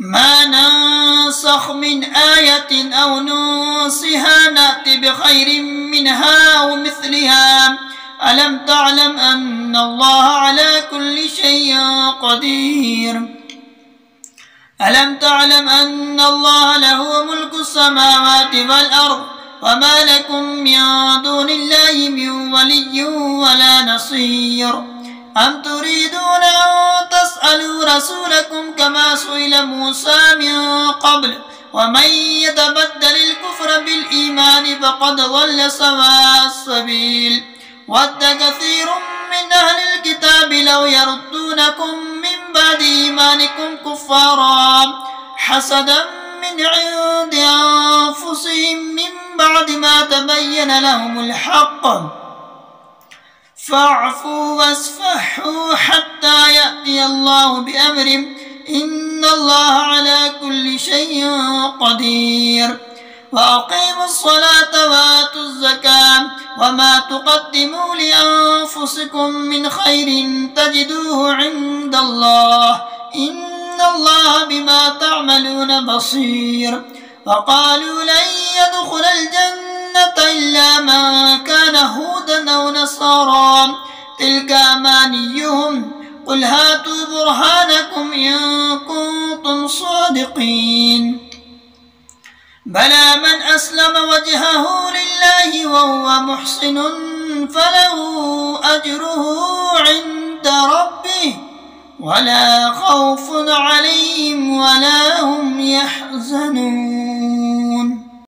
ما ننسخ من آية أو ننسها نأت بخير منها أو مثلها ألم تعلم أن الله على كل شيء قدير ألم تعلم أن الله له ملك السماوات والأرض وما لكم من دون الله من ولي ولا نصير أم تريدون أن تسألوا رسولكم كما سئل موسى من قبل ومن يتبدل الكفر بالإيمان فقد ضل سواء السبيل ود كثير من أهل الكتاب لو يردونكم من بعد إيمانكم كفارا حسدا من عند أنفسهم من بعد ما تبين لهم الحق فاعفوا واصفحوا حتى يأتي الله بأمره إن الله على كل شيء قدير وأقيموا الصلاة وآتوا الزكاة وما تقدموا لأنفسكم من خير تجدوه عند الله إن الله بما تعملون بصير وقالوا لن يدخل الجنة إلا من كان هودا أو نصارى تلك أمانيهم قل هاتوا برهانكم إن كنتم صادقين بلى من أسلم وجهه لله وهو محسن فله أجره عند ربه ولا خوف عليهم ولا هم يحزنون.